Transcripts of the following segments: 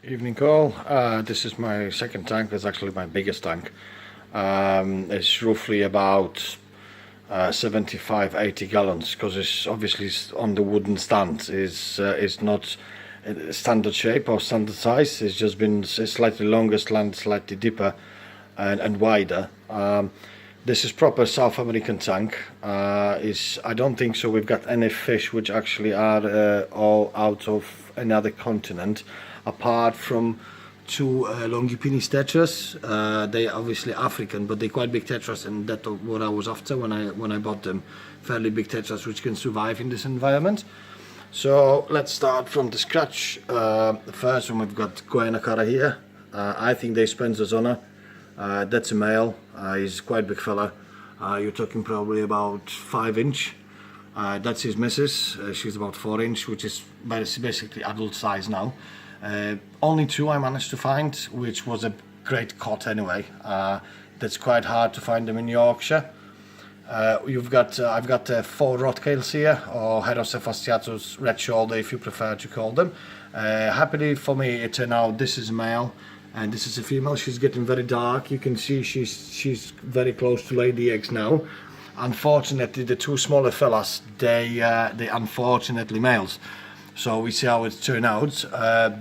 Evening all. This is my second tank. It's actually my biggest tank. It's roughly about 75-80 gallons because it's obviously on the wooden stand. It's not standard shape or standard size. It's just been slightly longer, slightly deeper and wider. This is proper South American tank. I don't think so we've got any fish which actually are all out of another continent, apart from two longipinis tetras. They are obviously African, but they're quite big tetras, and that's what I was after when I bought them. Fairly big tetras which can survive in this environment. So let's start from the scratch. The first one, we've got Guinacara here. I think they're spenzozona. That's a male. He's quite big fella. You're talking probably about 5 inch. That's his missus. She's about 4 inch, which is basically adult size now. Only 2 I managed to find, which was a great caught anyway. That's quite hard to find them in Yorkshire. I've got 4 rottweilers here, or heterocephalus red shoulder if you prefer to call them. Happily for me, it turned out this is a male and this is a female. She's getting very dark. You can see she's very close to lay the eggs now. Unfortunately, the 2 smaller fellas, they unfortunately males. So we see how it turned out.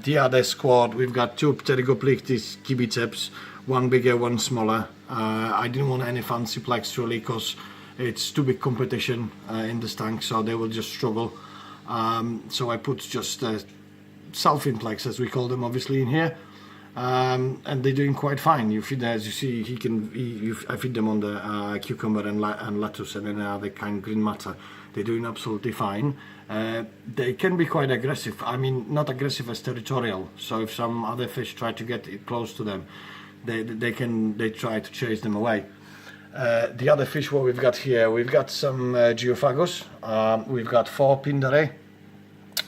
The other squad, we've got 2 P.gibiceps, 1 bigger, 1 smaller. I didn't want any fancy plecs really because it's too big competition in this tank, so they will just struggle. So I put just salfin plecs, as we call them, obviously in here. And they're doing quite fine. You feed, as you see, I feed them on the cucumber and lettuce and then the kind green matter. They're doing absolutely fine. They can be quite aggressive. I mean, not aggressive as territorial. So if some other fish try to get close to them, they try to chase them away. The other fish what we've got here, we've got some Geophagus. We've got 4 pindare,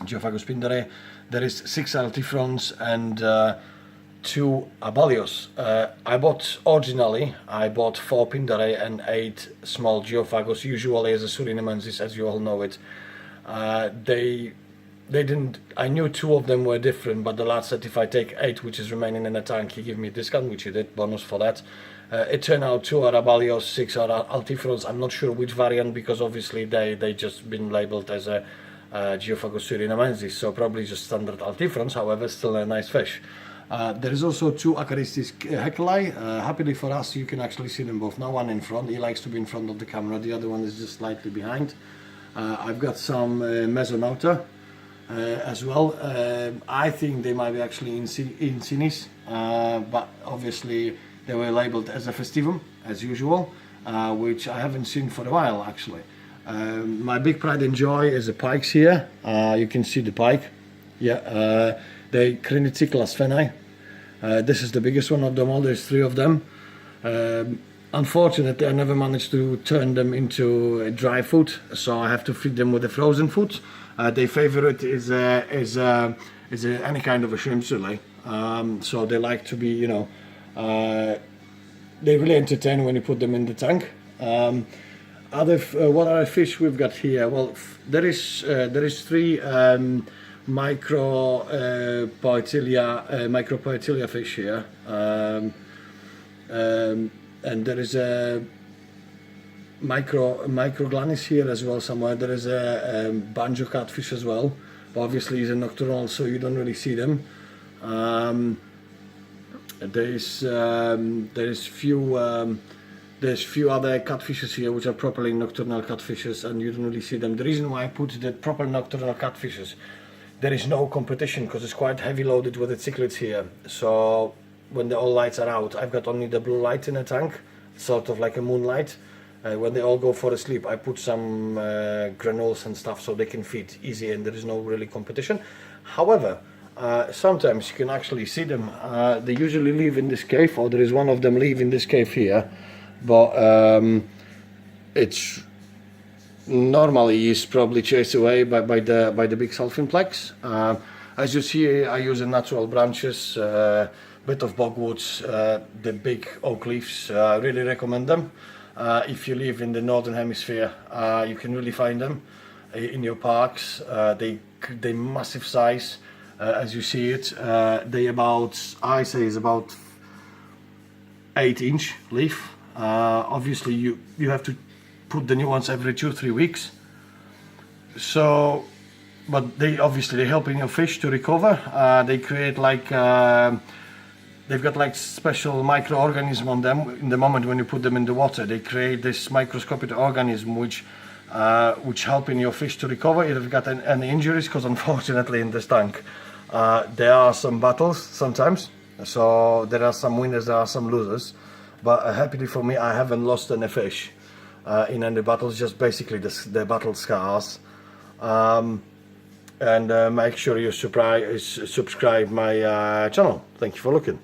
Geophagus pindare. There is 6 altifrons and 2 abalios. Originally I bought 4 pindare and 8 small Geophagus, usually as a Surinamensis, as you all know it. They didn't. I knew 2 of them were different, but the lad said if I take 8 which is remaining in the tank, he give me a discount, which he did, bonus for that. It turned out 2 are abalios, 6 are altifrons. I'm not sure which variant, because obviously they just been labeled as a Geophagus surinamensis, so probably just standard altifrons. However, still a nice fish. There is also 2 Acarichtys heckli. Happily for us, you can actually see them both now. One in front, he likes to be in front of the camera. The other one is just slightly behind. I've got some Mesonauta as well. I think they might be actually in Cinis, but obviously they were labeled as a festivum, as usual, which I haven't seen for a while actually. My big pride and joy is the pikes here. You can see the pike. Yeah, the Crenicichla sveni. This is the biggest one of them all. There's 3 of them. Unfortunately, I never managed to turn them into dry food, so I have to feed them with the frozen food. Their favorite is any kind of a shrimp really. So they like to be, you know, they really entertain when you put them in the tank. What other fish we've got here? Well, there is 3 micropoetelia fish here, and there is a Microglanis here as well somewhere. There is a Banjo catfish as well, but obviously he's a nocturnal, so you don't really see them. There's few other catfishes here which are properly nocturnal catfishes, and you don't really see them. The reason why I put the proper nocturnal catfishes, there is no competition because it's quite heavy loaded with the cichlids here. So when the all lights are out, I've got only the blue light in the tank, sort of like a moonlight. When they all go for a sleep, I put some granules and stuff so they can feed easy, and there is no really competition. However, sometimes you can actually see them. They usually live in this cave, or there is one of them live in this cave here, but it's normally is probably chased away by the big salfin plecs. As you see, I use natural branches, bit of bogwoods, the big oak leaves. Really recommend them. If you live in the northern hemisphere, you can really find them in your parks. They massive size. as you see it. They about, I say, is about 8-inch leaf. Obviously you have to put the new ones every 2-3 weeks. So, but they obviously they're helping your fish to recover. They create like they've got like special microorganism on them. In the moment when you put them in the water, they create this microscopic organism which helping your fish to recover if you've got any injuries. Because unfortunately in this tank there are some battles sometimes. So there are some winners, there are some losers. But happily for me, I haven't lost any fish in any battles. Just basically the battle scars. And make sure you subscribe my channel. Thank you for looking.